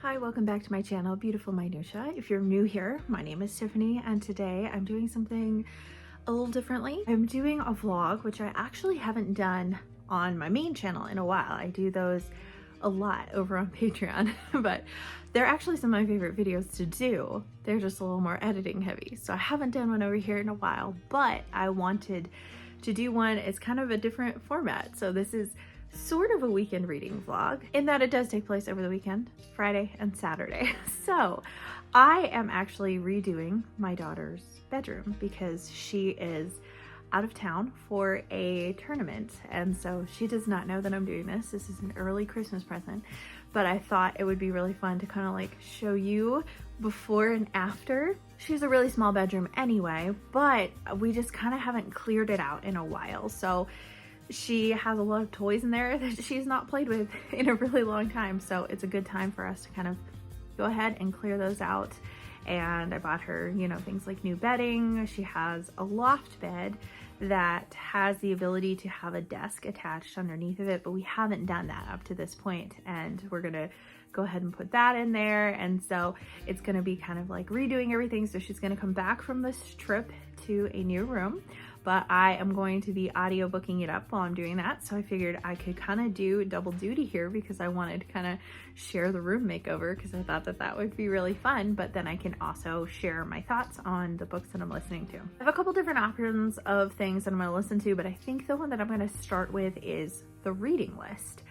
Hi, welcome back to my channel, Beautiful Minutia. If you're new here, my name is Tiffany, and today I'm doing something a little differently. I'm doing a vlog, which I actually haven't done on my main channel in a while. I do those a lot over on Patreon, but they're actually some of my favorite videos to do. They're just a little more editing heavy. So I haven't done one over here in a while, but I wanted to do one. It's kind of a different format. So this is sort of a weekend reading vlog in that it does take place over the weekend, Friday and Saturday. So I am actually redoing my daughter's bedroom because she is out of town for a tournament, and so she does not know that I'm doing this. This is an early Christmas present, but I thought it would be really fun to kind of like show you before and after. She has a really small bedroom anyway, but we just kind of haven't cleared it out in a while. So she has a lot of toys in there that she's not played with in a really long time. So it's a good time for us to kind of go ahead and clear those out. And I bought her, you know, things like new bedding. She has a loft bed that has the ability to have a desk attached underneath of it, but we haven't done that up to this point, and we're gonna go ahead and put that in there. And so it's gonna be kind of like redoing everything. So she's gonna come back from this trip to a new room, but I am going to be audio booking it up while I'm doing that. So I figured I could kind of do double duty here because I wanted to kind of share the room makeover because I thought that that would be really fun, but then I can also share my thoughts on the books that I'm listening to. I have a couple different options of things that I'm going to listen to, but I think the one that I'm going to start with is the reading list.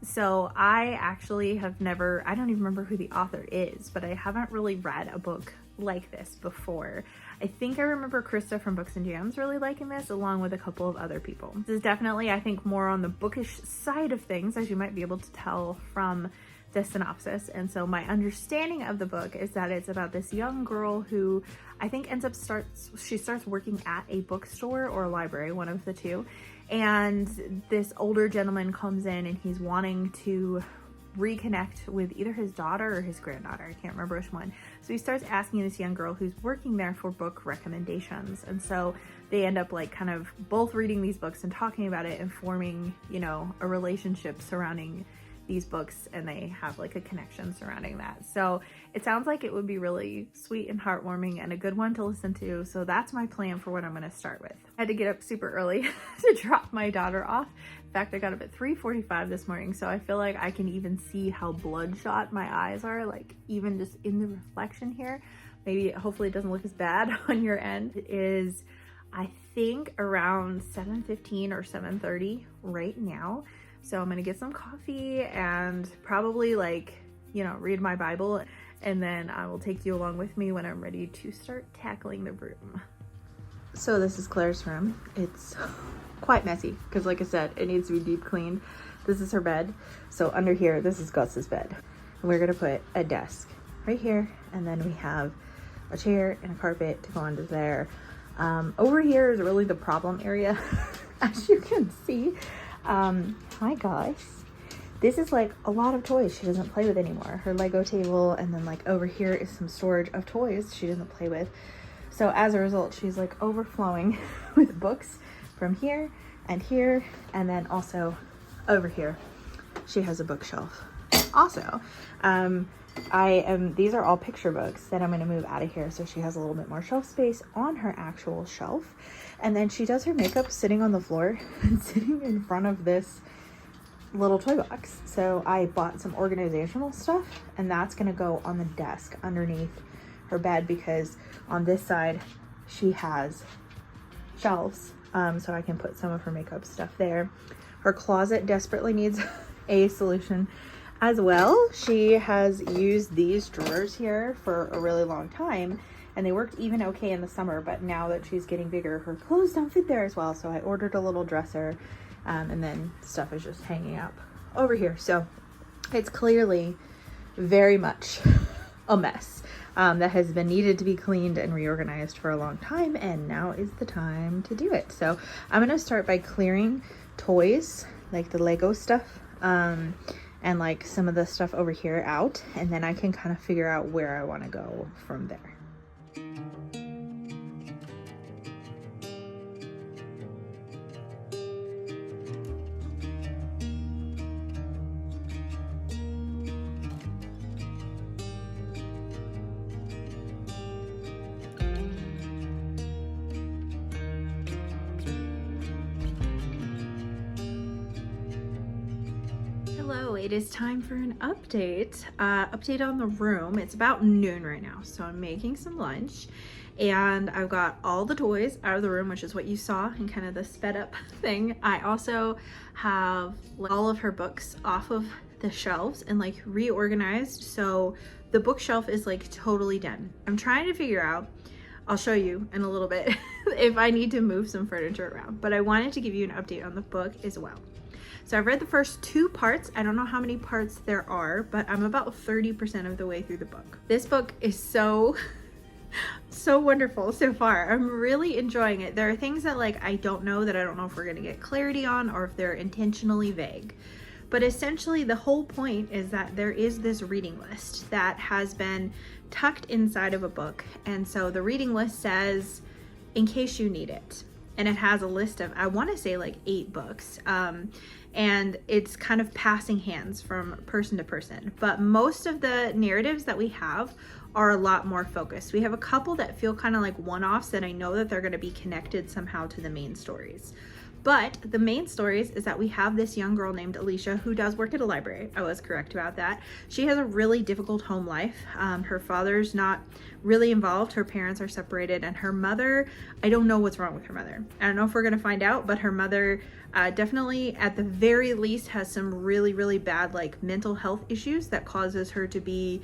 So I actually have never, I don't even remember who the author is, but I haven't really read a book like this before. I think I remember Krista from Books and Jams really liking this, along with a couple of other people. This is definitely, I think, more on the bookish side of things, as you might be able to tell from the synopsis. And so my understanding of the book is that it's about this young girl who I think she starts working at a bookstore or a library, one of the two. And this older gentleman comes in and he's wanting to reconnect with either his daughter or his granddaughter. I can't remember which one. So he starts asking this young girl who's working there for book recommendations. And so they end up like kind of both reading these books and talking about it and forming, you know, a relationship surrounding these books, and they have like a connection surrounding that. So it sounds like it would be really sweet and heartwarming and a good one to listen to. So that's my plan for what I'm going to start with. I had to get up super early to drop my daughter off. In fact, I got up at 3:45 this morning, so I feel like I can even see how bloodshot my eyes are, like even just in the reflection here. Maybe, hopefully it doesn't look as bad on your end. It is, I think, around 7:15 or 7:30 right now. So I'm gonna get some coffee and probably, like, you know, read my Bible, and then I will take you along with me when I'm ready to start tackling the room. So this is Claire's room. It's quite messy because, like I said, it needs to be deep cleaned. This is her bed. So under here, this is Gus's bed. And we're gonna put a desk right here, and then we have a chair and a carpet to go under there. Over here is really the problem area, as you can see. Hi guys. This is like a lot of toys she doesn't play with anymore. Her Lego table, and then like over here is some storage of toys she doesn't play with. So as a result, she's like overflowing with books from here, and then also over here she has a bookshelf. Also, these are all picture books that I'm going to move out of here, so she has a little bit more shelf space on her actual shelf. And then she does her makeup sitting on the floor and sitting in front of this little toy box. So I bought some organizational stuff, and that's going to go on the desk underneath her bed, because on this side she has shelves, so I can put some of her makeup stuff there. Her closet desperately needs a solution as well. She has used these drawers here for a really long time, and they worked even okay in the summer, but now that she's getting bigger, her clothes don't fit there as well. So I ordered a little dresser, and then stuff is just hanging up over here. So it's clearly very much a mess that has been needed to be cleaned and reorganized for a long time, and now is the time to do it. So I'm going to start by clearing toys, like the Lego stuff, and like some of the stuff over here out, and then I can kind of figure out where I want to go from there. it is time for an update. Update on the room. It's about noon right now, so I'm making some lunch. And I've got all the toys out of the room, which is what you saw in kind of the sped up thing. I also have all of her books off of the shelves and like reorganized. So the bookshelf is like totally done. I'm trying to figure out, I'll show you in a little bit if I need to move some furniture around, but I wanted to give you an update on the book as well. So I've read the first 2 parts. I don't know how many parts there are, but I'm about 30% of the way through the book. This book is so wonderful so far. I'm really enjoying it. There are things that like I don't know if we're gonna get clarity on or if they're intentionally vague. But essentially the whole point is that there is this reading list that has been tucked inside of a book. And so the reading list says, in case you need it. And it has a list of, I want to say like 8 books. And it's kind of passing hands from person to person. But most of the narratives that we have are a lot more focused. We have a couple that feel kind of like one-offs that I know that they're going to be connected somehow to the main stories. But the main stories is that we have this young girl named Alicia who does work at a library. I was correct about that. She has a really difficult home life. Her father's not really involved. Her parents are separated, and her mother, I don't know what's wrong with her mother. I don't know if we're going to find out, but her mother definitely at the very least has some really, really bad like mental health issues that causes her to be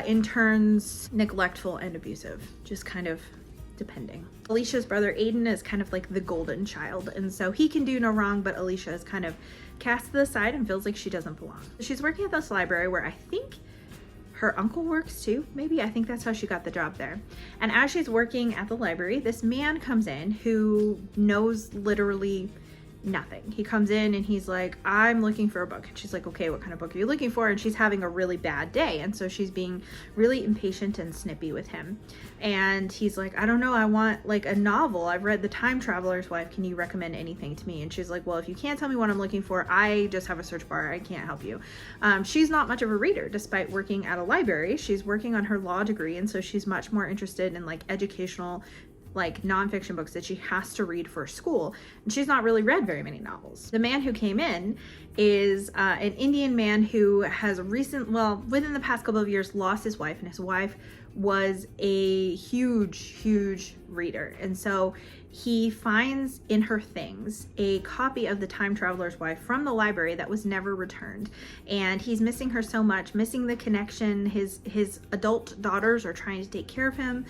in turns neglectful and abusive, just kind of depending. Alicia's brother Aiden is kind of like the golden child, and so he can do no wrong, but Alicia is kind of cast to the side and feels like she doesn't belong. She's working at this library where I think her uncle works too, maybe. I think that's how she got the job there. And as she's working at the library, this man comes in who knows literally nothing. He comes in and he's like, I'm looking for a book. And she's like, okay, what kind of book are you looking for? And she's having a really bad day. And so she's being really impatient and snippy with him. And he's like, I don't know, I want like a novel. I've read The Time Traveler's Wife. Can you recommend anything to me? And she's like, well, if you can't tell me what I'm looking for, I just have a search bar. I can't help you. She's not much of a reader despite working at a library. She's working on her law degree. And so she's much more interested in like educational like nonfiction books that she has to read for school, and she's not really read very many novels. The man who came in is an Indian man who has within the past couple of years lost his wife, and his wife was a huge reader. And so he finds in her things a copy of The Time Traveler's Wife from the library that was never returned. And he's missing her so much, missing the connection. His adult daughters are trying to take care of him,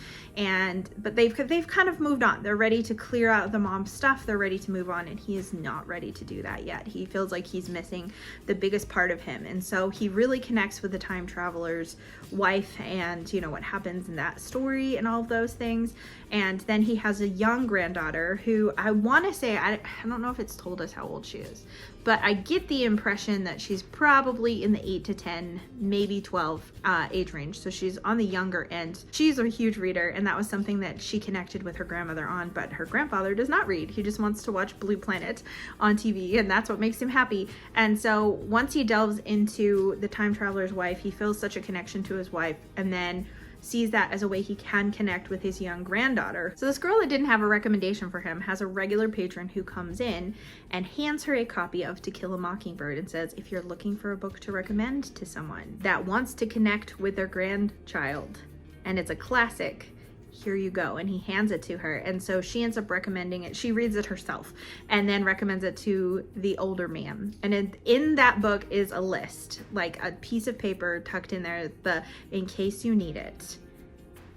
but they've kind of moved on. They're ready to clear out the mom's stuff. They're ready to move on, and he is not ready to do that yet. He feels like he's missing the biggest part of him. And so he really connects with the time traveler's wife and, you know, what happens in that story and all of those things. And then he has a young granddaughter who I want to say, I don't know if it's told us how old she is, but I get the impression that she's probably in the 8 to 10, maybe 12 age range. So she's on the younger end. She's a huge reader, and that was something that she connected with her grandmother on, but her grandfather does not read. He just wants to watch Blue Planet on TV, and that's what makes him happy. And so once he delves into The Time Traveler's Wife, he feels such a connection to his wife, and then sees that as a way he can connect with his young granddaughter. So this girl that didn't have a recommendation for him has a regular patron who comes in and hands her a copy of To Kill a Mockingbird and says, if you're looking for a book to recommend to someone that wants to connect with their grandchild, and it's a classic, here you go. And he hands it to her. And so she ends up recommending it. She reads it herself and then recommends it to the older man. And in that book is a list, like a piece of paper tucked in there, the in case you need it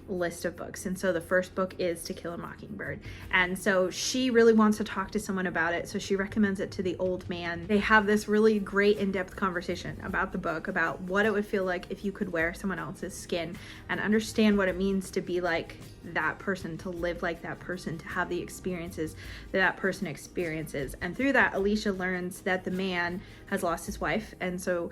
list of books. And so the first book is To Kill a Mockingbird. And so she really wants to talk to someone about it. So she recommends it to the old man. They have this really great in-depth conversation about the book, about what it would feel like if you could wear someone else's skin and understand what it means to be like that person, to live like that person, to have the experiences that person experiences. And through that, Alicia learns that the man has lost his wife. And so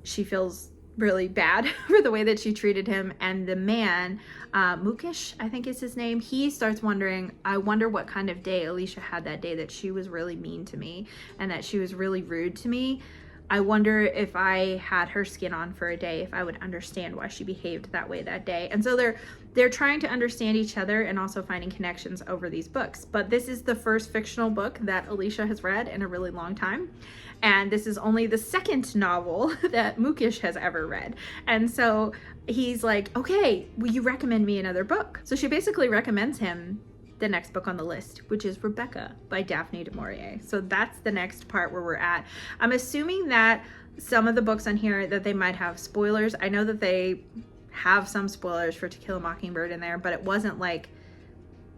she feels really bad for the way that she treated him. And the man, Mukesh, I think is his name, he starts wondering, I wonder what kind of day Alicia had that day, that she was really mean to me and that she was really rude to me. I wonder if I had her skin on for a day, if I would understand why she behaved that way that day. And so they're trying to understand each other and also finding connections over these books. But this is the first fictional book that Alicia has read in a really long time. And this is only the second novel that Mookish has ever read. And so he's like, okay, will you recommend me another book? So she basically recommends him the next book on the list, which is Rebecca by Daphne du Maurier. So that's the next part where we're at. I'm assuming that some of the books on here that they might have spoilers. I know that they have some spoilers for To Kill a Mockingbird in there, but it wasn't like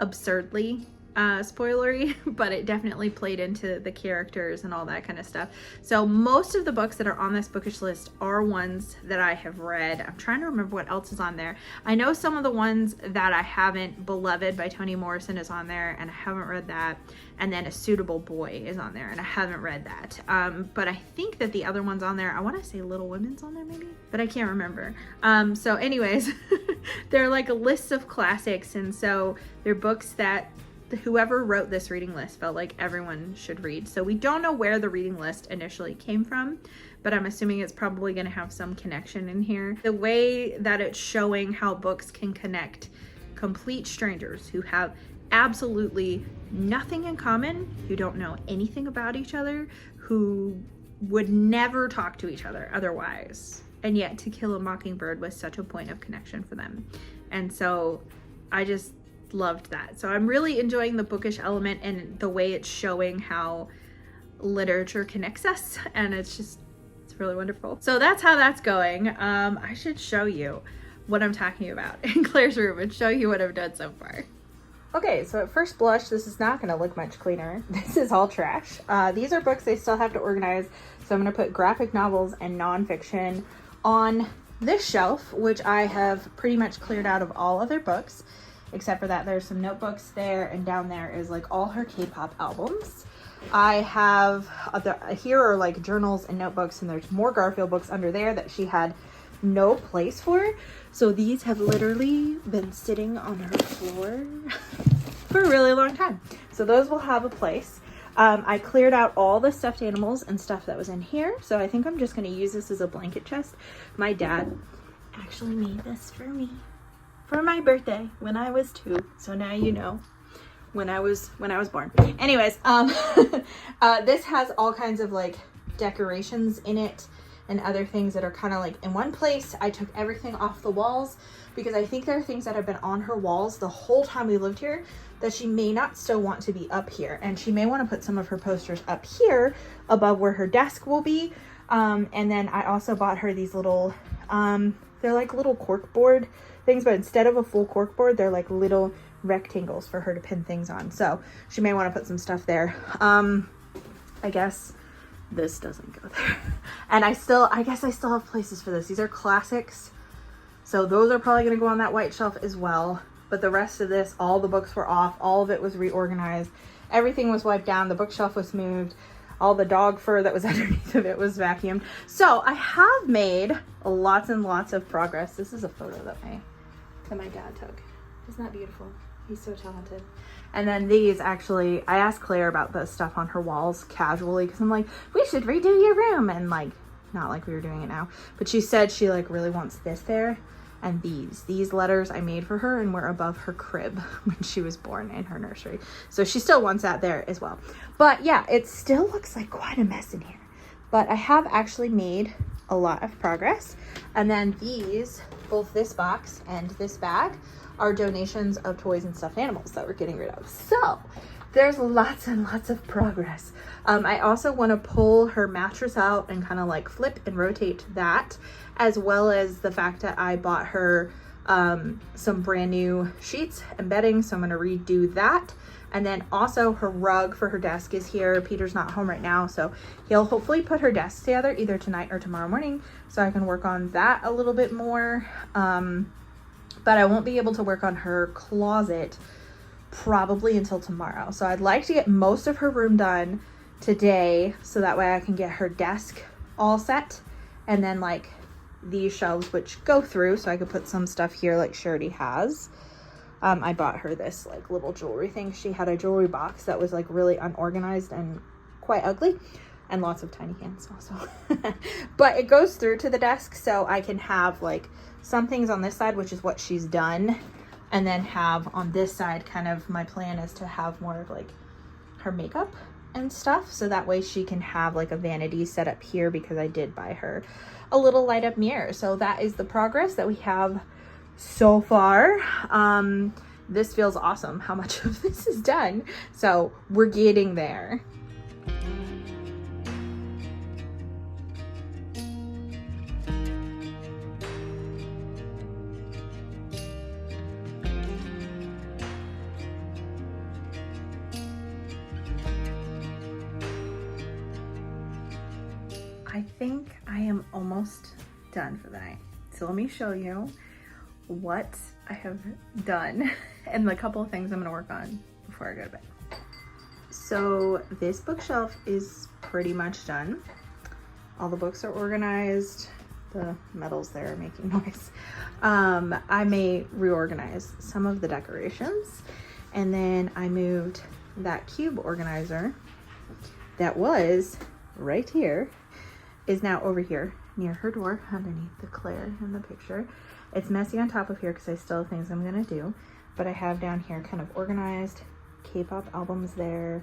absurdly spoilery, but it definitely played into the characters and all that kind of stuff. So most of the books that are on this bookish list are ones that I have read. I'm trying to remember what else is on there. I know some of the ones that I haven't. Beloved by Toni Morrison is on there, and I haven't read that. And then A Suitable Boy is on there, and I haven't read that. But I think that the other ones on there, I want to say Little Women's on there maybe, but I can't remember. So anyways, they're like a list of classics, and so they're books that whoever wrote this reading list felt like everyone should read. So we don't know where the reading list initially came from, but I'm assuming it's probably going to have some connection in here. The way that it's showing how books can connect complete strangers who have absolutely nothing in common, who don't know anything about each other, who would never talk to each other otherwise, and yet To Kill a Mockingbird was such a point of connection for them. And so I just loved that. So I'm really enjoying the bookish element and the way it's showing how literature connects us, and it's really wonderful. So that's how that's going. I should show you what I'm talking about in Claire's room and show you what I've done so far. Okay, so at first blush, this is not going to look much cleaner. This is all trash. These are books I still have to organize, so I'm going to put graphic novels and nonfiction on this shelf, which I have pretty much cleared out of all other books, except for that there's some notebooks there, and down there is like all her K-pop albums. I have here are like journals and notebooks, and there's more Garfield books under there that she had no place for. So these have literally been sitting on her floor for a really long time. So those will have a place. I cleared out all the stuffed animals and stuff that was in here. So I think I'm just going to use this as a blanket chest. My dad actually made this for me for my birthday when I was 2. So now you know when I was born. Anyways, this has all kinds of like decorations in it and other things that are kind of like in one place. I took everything off the walls because I think there are things that have been on her walls the whole time we lived here that she may not still want to be up here. And she may want to put some of her posters up here above where her desk will be. And then I also bought her these little, they're like little corkboard things, but instead of a full corkboard, they're like little rectangles for her to pin things on. So she may want to put some stuff there. I guess this doesn't go there. And I guess I still have places for this. These are classics. So those are probably going to go on that white shelf as well. But the rest of this, all the books were off. All of it was reorganized. Everything was wiped down. The bookshelf was moved. All the dog fur that was underneath of it was vacuumed. So I have made lots and lots of progress. This is a photo that my dad took. Isn't that beautiful? He's so talented. And then these, actually, I asked Claire about the stuff on her walls casually because I'm like, we should redo your room. And like, not like we were doing it now, but she said she like really wants this there. And these letters I made for her and were above her crib when she was born in her nursery. So she still wants that there as well. But yeah, it still looks like quite a mess in here. But I have actually made a lot of progress. And then these, both this box and this bag, are donations of toys and stuffed animals that we're getting rid of. So there's lots and lots of progress. I also want to pull her mattress out and kind of like flip and rotate that, as well as the fact that I bought her some brand new sheets and bedding. So I'm going to redo that. And then also her rug for her desk is here. Peter's not home right now, so he'll hopefully put her desk together either tonight or tomorrow morning so I can work on that a little bit more. But I won't be able to work on her closet probably until tomorrow. So I'd like to get most of her room done today so that way I can get her desk all set, and then like these shelves which go through so I could put some stuff here like she already has. I bought her this like little jewelry thing. She had a jewelry box that was like really unorganized and quite ugly. and lots of tiny hands also. But it goes through to the desk, so I can have like some things on this side, which is what she's done, and then have on this side, kind of my plan is to have more of like her makeup and stuff, so that way she can have like a vanity set up here, because I did buy her a little light up mirror. So that is the progress that we have so far. This feels awesome how much of this is done, so we're getting there. I think I am almost done for the night. So let me show you what I have done and the couple of things I'm gonna work on before I go to bed. So this bookshelf is pretty much done. All the books are organized. The metals there are making noise. I may reorganize some of the decorations, and then I moved that cube organizer that was right here, is now over here near her door underneath the Claire in the picture. It's messy on top of here because I still have things I'm gonna do, but I have down here kind of organized K-pop albums there,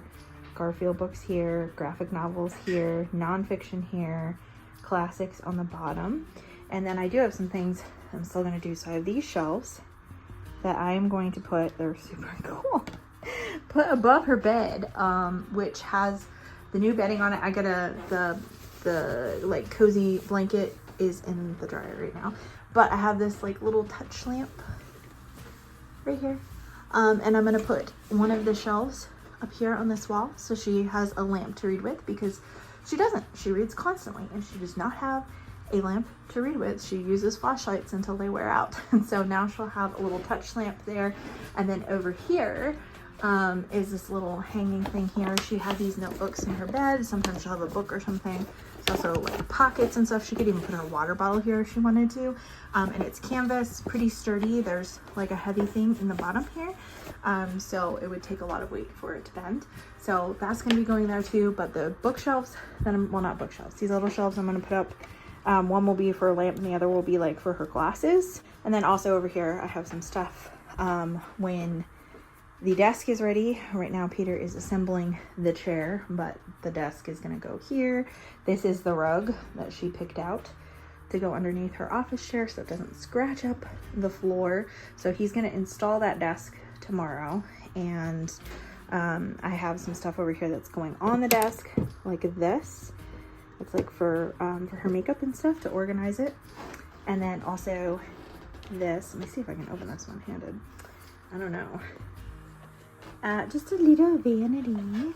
Garfield books here, graphic novels here, nonfiction here, classics on the bottom. And then I do have some things I'm still gonna do. So I have these shelves that I am going to put, they're super cool, put above her bed, which has the new bedding on it. I got the like cozy blanket is in the dryer right now, but I have this like little touch lamp right here, and I'm gonna put one of the shelves up here on this wall, so she has a lamp to read with, because she reads constantly and she does not have a lamp to read with. She uses flashlights until they wear out, and so now she'll have a little touch lamp there. And then over here is this little hanging thing here. She had these notebooks in her bed. Sometimes she'll have a book or something. There's also like pockets and stuff. She could even put her water bottle here if she wanted to. And it's canvas, pretty sturdy. There's like a heavy thing in the bottom here. So it would take a lot of weight for it to bend. So that's gonna be going there too. But the bookshelves, well, not bookshelves, these little shelves I'm gonna put up. One will be for a lamp and the other will be like for her glasses. And then also over here, I have some stuff when the desk is ready. Right now, Peter is assembling the chair, but the desk is gonna go here. This is the rug that she picked out to go underneath her office chair so it doesn't scratch up the floor. So he's gonna install that desk tomorrow. And I have some stuff over here that's going on the desk, like this. It's like for her makeup and stuff, to organize it. And then also this, let me see if I can open this one-handed. I don't know. Just a little vanity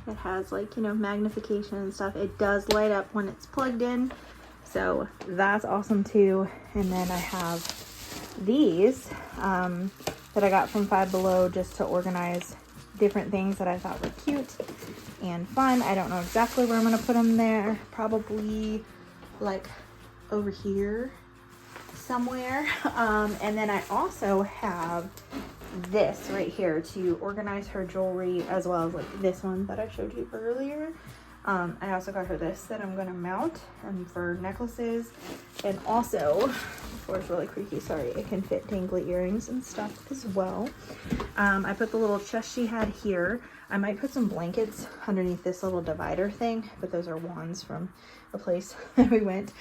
that has like, you know, magnification and stuff. It does light up when it's plugged in, so that's awesome too. And then I have these that I got from Five Below, just to organize different things that I thought were cute and fun. I don't know exactly where I'm gonna put them there. Probably like over here somewhere. And then I also have this right here to organize her jewelry, as well as like this one that I showed you earlier. I also got her this that I'm gonna mount, and for necklaces. And also, before it's really creaky, sorry, it can fit dangly earrings and stuff as well. I put the little chest she had here. I might put some blankets underneath this little divider thing, but those are wands from a place that we went.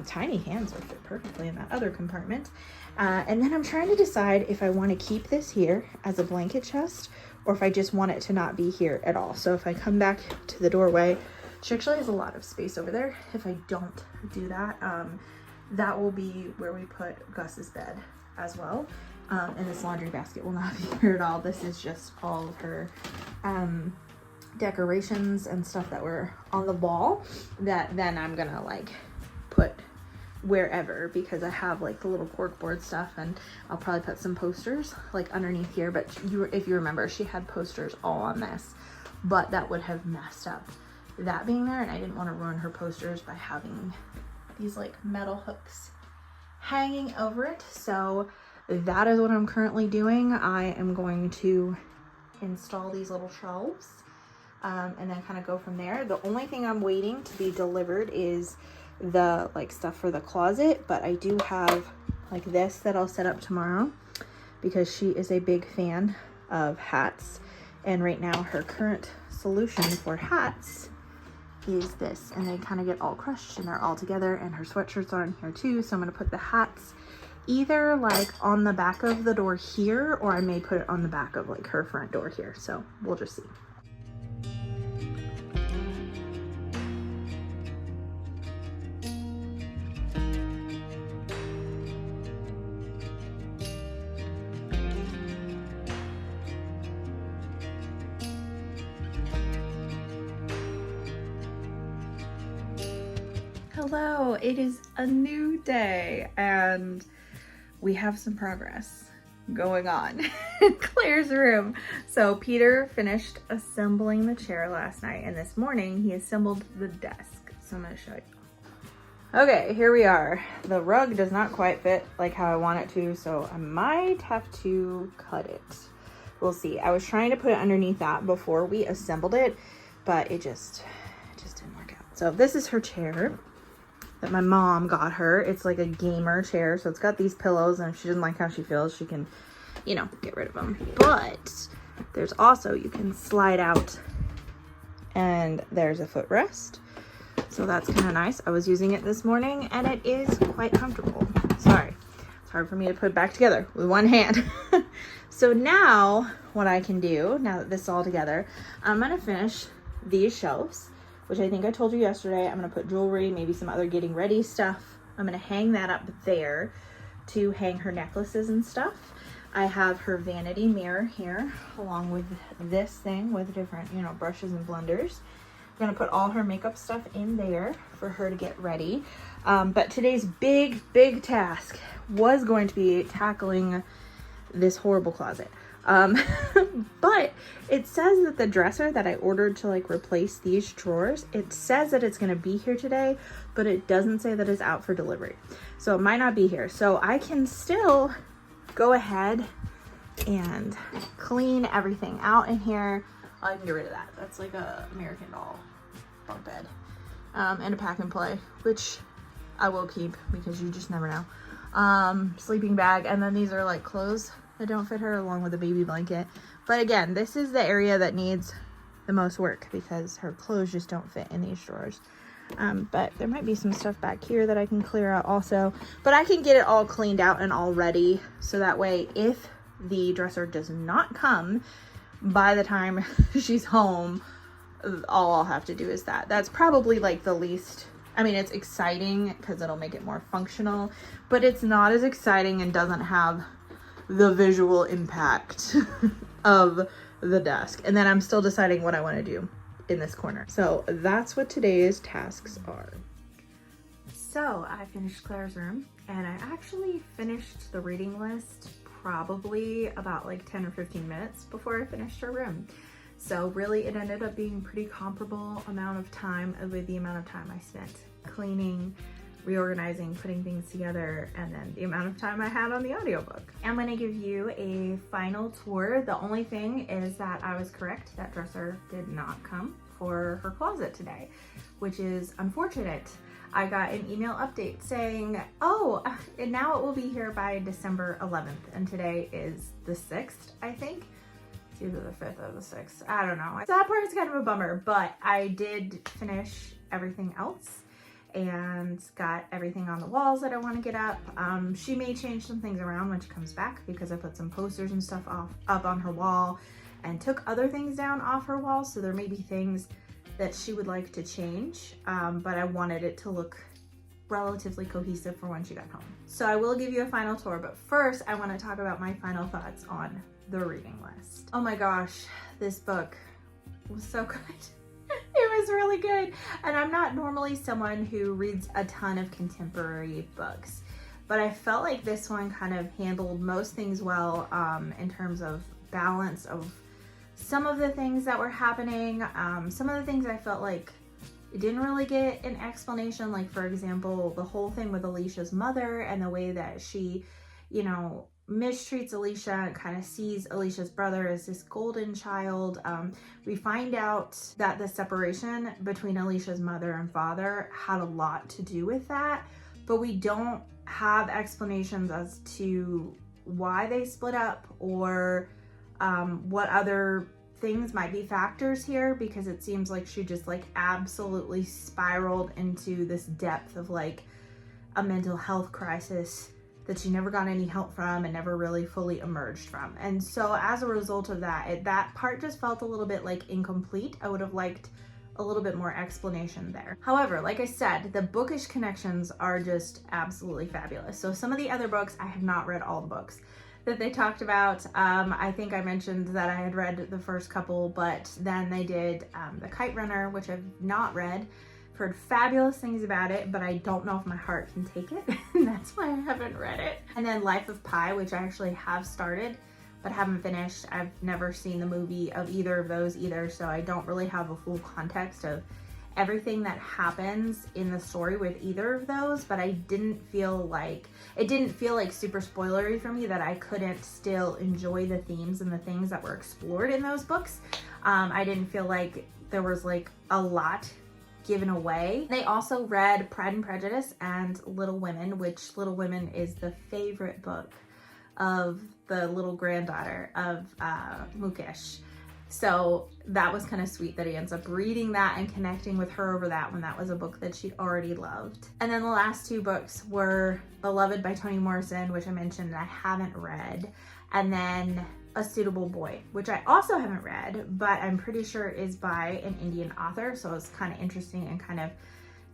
Tiny hands would fit perfectly in that other compartment. And then I'm trying to decide if I want to keep this here as a blanket chest, or if I just want it to not be here at all. So if I come back to the doorway, she actually has a lot of space over there. If I don't do that, that will be where we put Gus's bed as well. And this laundry basket will not be here at all. This is just all of her decorations and stuff that were on the wall that then I'm gonna like put wherever, because I have like the little corkboard stuff, and I'll probably put some posters like underneath here. But if you remember, she had posters all on this, but that would have messed up that being there, and I didn't want to ruin her posters by having these like metal hooks hanging over it. So that is what I'm currently doing. I am going to install these little shelves and then kind of go from there. The only thing I'm waiting to be delivered is the like stuff for the closet, but I do have like this that I'll set up tomorrow because she is a big fan of hats, and right now her current solution for hats is this, and they kind of get all crushed and they're all together, and her sweatshirts are in here too. So I'm going to put the hats either like on the back of the door here, or I may put it on the back of like her front door here, so we'll just see. Hello, it is a new day and we have some progress going on in Claire's room. So Peter finished assembling the chair last night, and this morning he assembled the desk. So I'm gonna show you. Okay, here we are. The rug does not quite fit like how I want it to, so I might have to cut it. We'll see. I was trying to put it underneath that before we assembled it, but it just didn't work out. So this is her chair that my mom got her. It's like a gamer chair, so it's got these pillows, and if she doesn't like how she feels, she can, you know, get rid of them. But there's also, you can slide out and there's a footrest, so that's kind of nice. I was using it this morning and it is quite comfortable. Sorry, it's hard for me to put it back together with one hand. So now what I can do, now that this is all together, I'm gonna finish these shelves, which I think I told you yesterday. I'm gonna put jewelry, maybe some other getting ready stuff. I'm gonna hang that up there to hang her necklaces and stuff. I have her vanity mirror here, along with this thing with different, you know, brushes and blenders. I'm gonna put all her makeup stuff in there for her to get ready. But today's big task was going to be tackling this horrible closet. But it says that the dresser that I ordered to like replace these drawers, it says that it's going to be here today, but it doesn't say that it's out for delivery. So it might not be here. So I can still go ahead and clean everything out in here. I can get rid of that. That's like a American Doll bunk bed. And a pack and play, which I will keep because you just never know. Sleeping bag. And then these are like clothes that don't fit her, along with a baby blanket. But again, this is the area that needs the most work because her clothes just don't fit in these drawers. But there might be some stuff back here that I can clear out also. But I can get it all cleaned out and all ready, so that way if the dresser does not come by the time she's home, all I'll have to do is that. That's probably like the least, I mean, it's exciting because it'll make it more functional, but it's not as exciting and doesn't have the visual impact of the desk. And then I'm still deciding what I want to do in this corner. So that's what today's tasks are. So I finished Claire's room, and I actually finished the reading list probably about like 10 or 15 minutes before I finished her room. So really it ended up being pretty comparable amount of time with the amount of time I spent cleaning, reorganizing, putting things together, and then the amount of time I had on the audiobook. I'm going to give you a final tour. The only thing is that I was correct. That dresser did not come for her closet today, which is unfortunate. I got an email update saying, oh, and now it will be here by December 11th. And today is the 6th, I think. It's either the 5th or the 6th. I don't know. So that part is kind of a bummer, but I did finish everything else and got everything on the walls that I want to get up. She may change some things around when she comes back because I put some posters and stuff up on her wall and took other things down off her wall. So there may be things that she would like to change, but I wanted it to look relatively cohesive for when she got home. So I will give you a final tour, but first I want to talk about my final thoughts on the reading list. Oh my gosh, this book was so good. It was really good. And I'm not normally someone who reads a ton of contemporary books, but I felt like this one kind of handled most things well in terms of balance of some of the things that were happening. Some of the things I felt like it didn't really get an explanation, like for example, the whole thing with Alicia's mother and the way that she, you know, mistreats Alicia and kind of sees Alicia's brother as this golden child. We find out that the separation between Alicia's mother and father had a lot to do with that, but we don't have explanations as to why they split up or what other things might be factors here, because it seems like she just like absolutely spiraled into this depth of like a mental health crisis that she never got any help from and never really fully emerged from. And so as a result of that, that part just felt a little bit like incomplete. I would have liked a little bit more explanation there. However, like I said, the bookish connections are just absolutely fabulous. So some of the other books, I have not read all the books that they talked about. I think I mentioned that I had read the first couple, but then they did The Kite Runner, which I've not read. Heard fabulous things about it, but I don't know if my heart can take it. And that's why I haven't read it. And then Life of Pi, which I actually have started but haven't finished. I've never seen the movie of either of those either, so I don't really have a full context of everything that happens in the story with either of those, but it didn't feel like super spoilery for me that I couldn't still enjoy the themes and the things that were explored in those books. I didn't feel like there was like a lot given away. They also read Pride and Prejudice and Little Women, which Little Women is the favorite book of the little granddaughter of Mukesh. So that was kind of sweet that he ends up reading that and connecting with her over that when that was a book that she'd already loved. And then the last two books were Beloved by Toni Morrison, which I mentioned I haven't read, and then A Suitable Boy, which I also haven't read, but I'm pretty sure is by an Indian author. So it's kind of interesting and kind of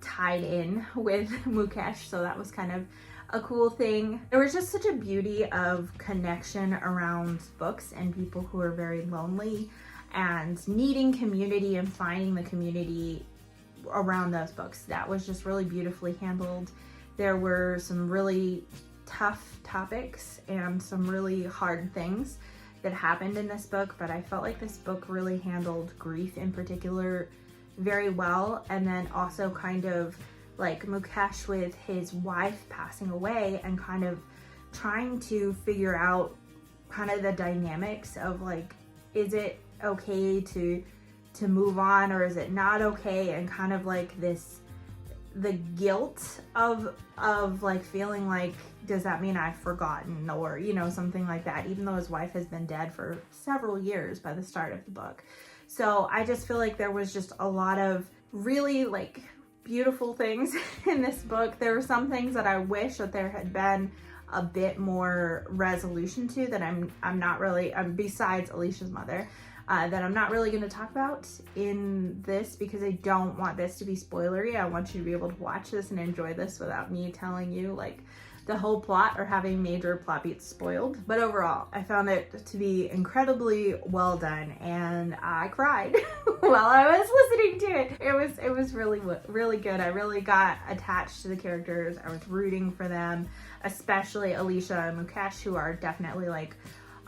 tied in with Mukesh. So that was kind of a cool thing. There was just such a beauty of connection around books and people who are very lonely and needing community and finding the community around those books. That was just really beautifully handled. There were some really tough topics and some really hard things that happened in this book, but I felt like this book really handled grief in particular very well. And then also kind of like Mukesh with his wife passing away and kind of trying to figure out kind of the dynamics of like, is it okay to move on or is it not okay? And kind of like the guilt of like feeling like, does that mean I've forgotten, or you know, something like that, even though his wife has been dead for several years by the start of the book. So I just feel like there was just a lot of really like beautiful things in this book. There were some things that I wish that there had been a bit more resolution to that I'm not really, besides Alicia's mother, that I'm not really going to talk about in this because I don't want this to be spoilery. I want you to be able to watch this and enjoy this without me telling you like the whole plot or having major plot beats spoiled. But overall, I found it to be incredibly well done, and I cried while I was listening to it. It was really, really good. I really got attached to the characters. I was rooting for them, especially Alicia and Mukesh, who are definitely like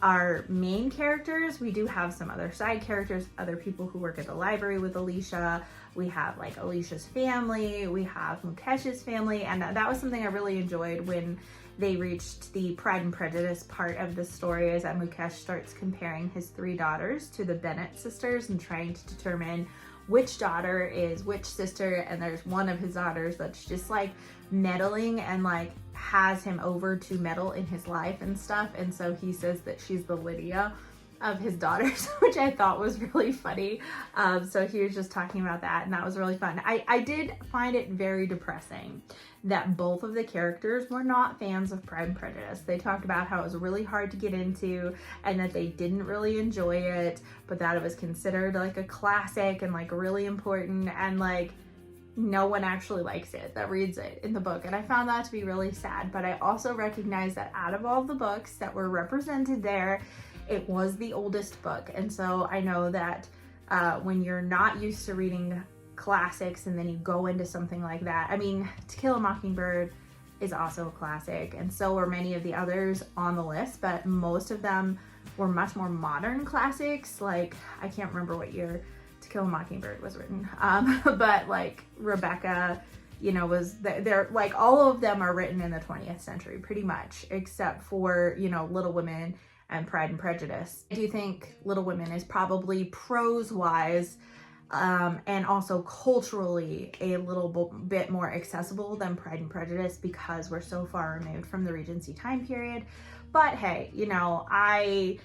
our main characters. We do have some other side characters, other people who work at the library with Alicia. We have like Alicia's family, we have Mukesh's family, and that was something I really enjoyed when they reached the Pride and Prejudice part of the story, is that Mukesh starts comparing his three daughters to the Bennet sisters and trying to determine which daughter is which sister. And there's one of his daughters that's just like meddling and like has him over to meddle in his life and stuff. And so he says that she's the Lydia of his daughters, which I thought was really funny. So he was just talking about that, and that was really fun. I did find it very depressing that both of the characters were not fans of Pride and Prejudice. They talked about how it was really hard to get into and that they didn't really enjoy it, but that it was considered like a classic and like really important, and like no one actually likes it that reads it in the book. And I found that to be really sad. But I also recognize that out of all the books that were represented there, it was the oldest book. And so I know that when you're not used to reading classics and then you go into something like that, I mean, To Kill a Mockingbird is also a classic, and so are many of the others on the list, but most of them were much more modern classics. Like, I can't remember what year To Kill a Mockingbird was written, but like Rebecca you know, they're like, all of them are written in the 20th century pretty much, except for, you know, Little Women and Pride and Prejudice. I do think Little Women is probably prose wise and also culturally a little bit more accessible than Pride and Prejudice because we're so far removed from the Regency time period. But hey, you know, I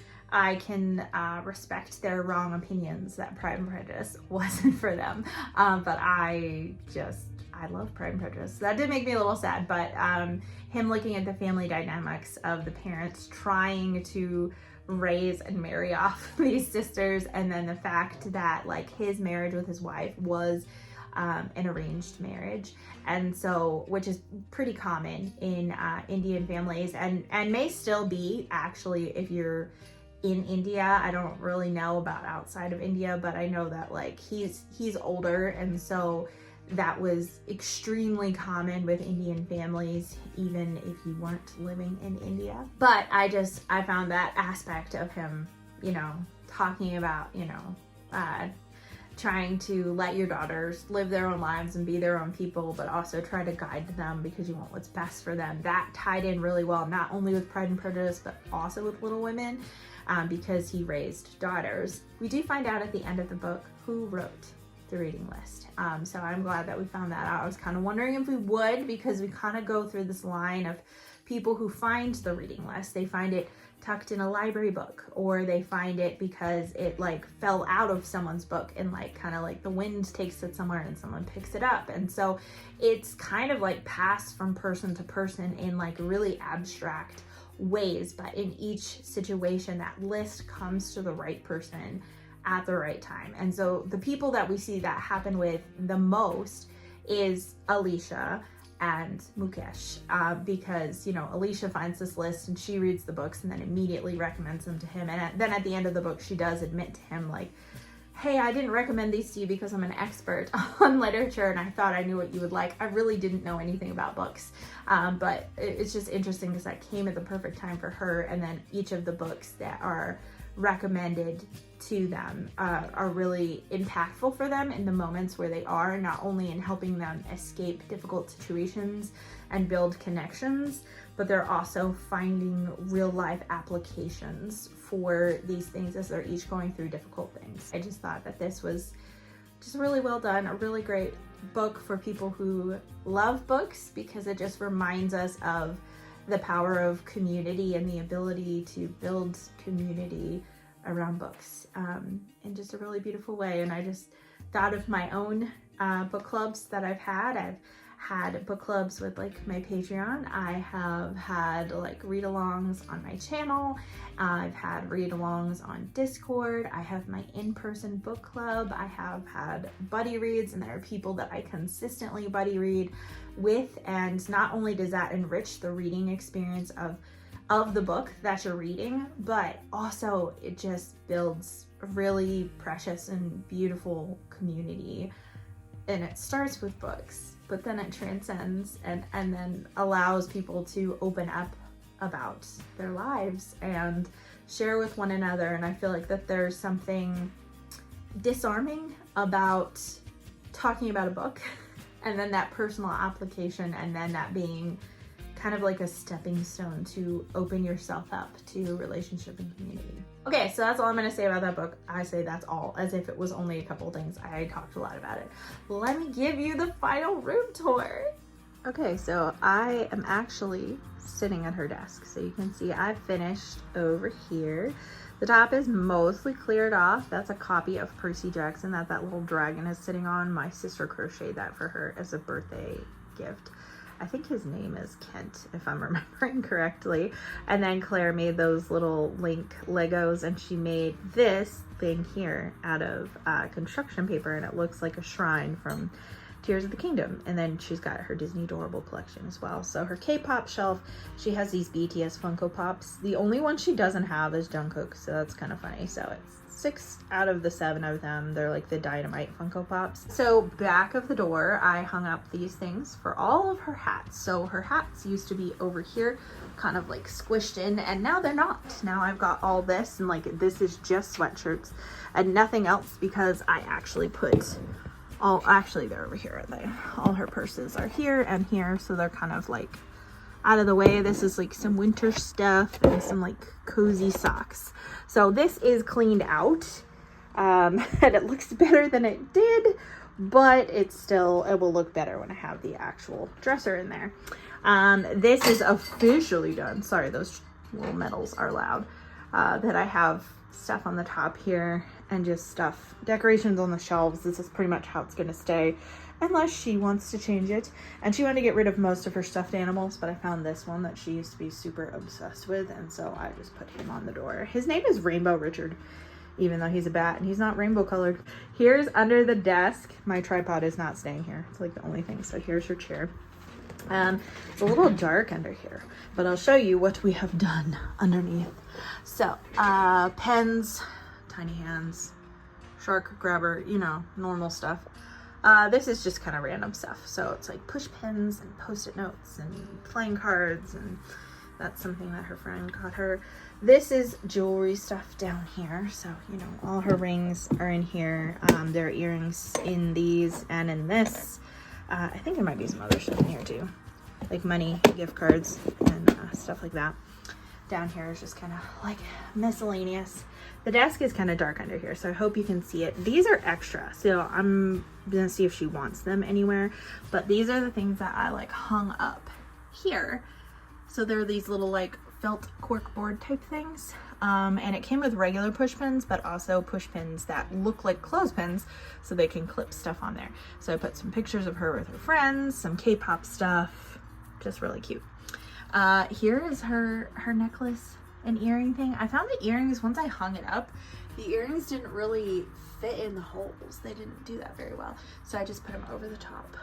can respect their wrong opinions that Pride and Prejudice wasn't for them. But I love Pride and Prejudice. That did make me a little sad, but him looking at the family dynamics of the parents trying to raise and marry off these sisters, and then the fact that like his marriage with his wife was an arranged marriage, and so, which is pretty common in Indian families and may still be actually if you're in India. I don't really know about outside of India, but I know that like he's older, and so that was extremely common with Indian families, even if you weren't living in India. But I found that aspect of him, you know, talking about, you know, trying to let your daughters live their own lives and be their own people, but also try to guide them because you want what's best for them. That tied in really well, not only with Pride and Prejudice, but also with Little Women, because he raised daughters. We do find out at the end of the book who wrote the reading list. So I'm glad that we found that out. I was kind of wondering if we would, because we kind of go through this line of people who find the reading list. They find it tucked in a library book, or they find it because it like fell out of someone's book and like kind of like the wind takes it somewhere and someone picks it up. And so it's kind of like passed from person to person in like really abstract ways, but in each situation that list comes to the right person at the right time. And so the people that we see that happen with the most is Alicia and Mukesh, because, you know, Alicia finds this list and she reads the books and then immediately recommends them to him. And then at the end of the book, she does admit to him like, hey, I didn't recommend these to you because I'm an expert on literature and I thought I knew what you would like. I really didn't know anything about books. But it's just interesting because that came at the perfect time for her. And then each of the books that are recommended to them are really impactful for them in the moments where they are, not only in helping them escape difficult situations and build connections, but they're also finding real life applications for these things as they're each going through difficult things. I just thought that this was just really well done, a really great book for people who love books, because it just reminds us of the power of community and the ability to build community around books in just a really beautiful way. And I just thought of my own book clubs that I've had. I've had book clubs with like my Patreon. I have had like read-alongs on my channel. I've had read-alongs on Discord. I have my in-person book club. I have had buddy reads, and there are people that I consistently buddy read with. And not only does that enrich the reading experience of the book that you're reading, but also it just builds a really precious and beautiful community. And it starts with books, but then it transcends and then allows people to open up about their lives and share with one another. And I feel like that there's something disarming about talking about a book and then that personal application, and then that being kind of like a stepping stone to open yourself up to relationship and community. Okay, so that's all I'm gonna say about that book. I say that's all, as if it was only a couple things. I talked a lot about it. Let me give you the final room tour. Okay, so I am actually sitting at her desk. So you can see I've finished over here. The top is mostly cleared off. That's a copy of Percy Jackson that little dragon is sitting on. My sister crocheted that for her as a birthday gift. I think his name is Kent, if I'm remembering correctly. And then Claire made those little Link Legos, and she made this thing here out of construction paper, and it looks like a shrine from Tears of the Kingdom. And then she's got her Disney Adorable collection as well. So her K-pop shelf, she has these BTS Funko Pops. The only one she doesn't have is Jungkook, so that's kind of funny. So it's 6 out of the 7 of them. They're like the Dynamite Funko Pops. So back of the door, I hung up these things for all of her hats. So her hats used to be over here, kind of like squished in, and now they're not. Now I've got all this, and like this is just sweatshirts and nothing else, because I actually put all, actually they're over here, aren't they? All her purses are here and here, so they're kind of like out of the way. This is like some winter stuff and some like cozy socks. So this is cleaned out, and it looks better than it did, but it will look better when I have the actual dresser in there. This is officially done. Sorry, those little metals are loud. That I have stuff on the top here and just stuff, decorations on the shelves. This is pretty much how it's gonna stay unless she wants to change it. And she wanted to get rid of most of her stuffed animals, but I found this one that she used to be super obsessed with, and so I just put him on the door. His name is Rainbow Richard, even though he's a bat and he's not rainbow colored. Here's under the desk. My tripod is not staying here. It's like the only thing. So here's her chair. It's a little dark under here, but I'll show you what we have done underneath. So, pens, tiny hands, shark grabber, you know, normal stuff. This is just kind of random stuff. So it's like push pins and post-it notes and playing cards, and that's something that her friend got her. This is jewelry stuff down here. So, you know, all her rings are in here. There are earrings in these and in this. I think there might be some other stuff in here too, like money, gift cards, and stuff like that. Down here is just kind of like miscellaneous. The desk is kind of dark under here, so I hope you can see it. These are extra, so I'm gonna see if she wants them anywhere, but these are the things that I like hung up here. So they're these little like felt cork board type things, and it came with regular push pins, but also push pins that look like clothespins, so they can clip stuff on there. So I put some pictures of her with her friends, some K-pop stuff, just really cute. Here is her necklace and earring thing. I found the earrings, once I hung it up, the earrings didn't really fit in the holes. They didn't do that very well, so I just put them over the top.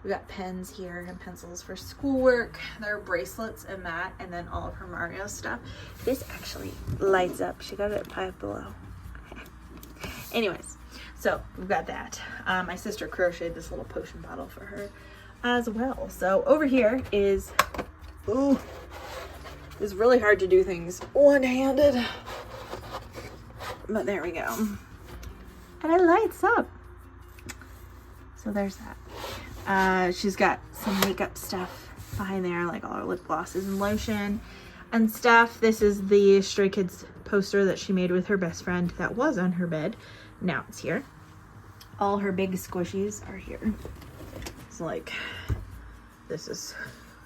We got pens here and pencils for schoolwork. There are bracelets and that, and then all of her Mario stuff. This actually lights up. She got it at Five Below. Anyways, so we've got that. My sister crocheted this little potion bottle for her as well. So over here is, ooh, it's really hard to do things one-handed, but there we go. And it lights up. So there's that. She's got some makeup stuff behind there, like all her lip glosses and lotion and stuff. This is the Stray Kids poster that she made with her best friend that was on her bed. Now it's here. All her big squishies are here. It's like, this is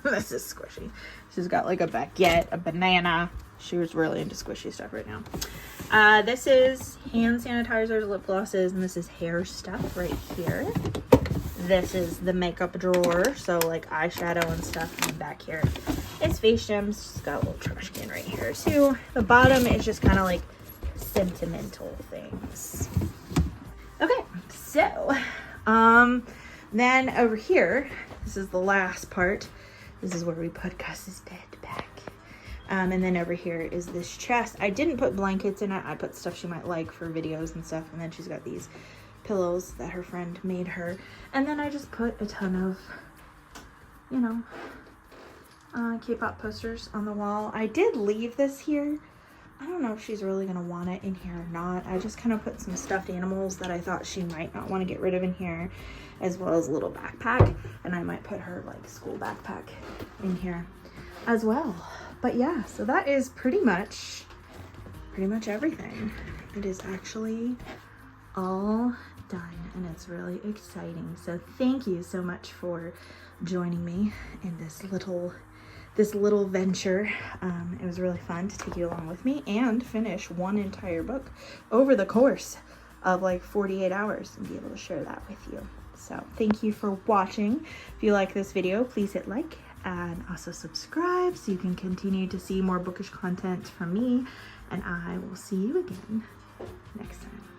squishy. She's got like a baguette, a banana. She was really into squishy stuff right now. This is hand sanitizers, lip glosses, and this is hair stuff right here. This is the makeup drawer, so like eyeshadow and stuff. And back here it's face gems. She's got a little trash can right here too. The bottom is just kind of like sentimental things. Okay, so then over here, this is the last part. This is where we put Gus's bed back. And then over here is this chest. I didn't put blankets in it. I put stuff she might like for videos and stuff. And then she's got these pillows that her friend made her. And then I just put a ton of, you know, K-pop posters on the wall. I did leave this here. I don't know if she's really gonna want it in here or not. I just kind of put some stuffed animals that I thought she might not want to get rid of in here, as well as a little backpack. And I might put her like school backpack in here as well. But yeah, so that is pretty much everything. It is actually all done, and it's really exciting. So thank you so much for joining me in this little venture. It was really fun to take you along with me and finish one entire book over the course of like 48 hours and be able to share that with you. So thank you for watching. If you like this video, please hit like and also subscribe so you can continue to see more bookish content from me, and I will see you again next time.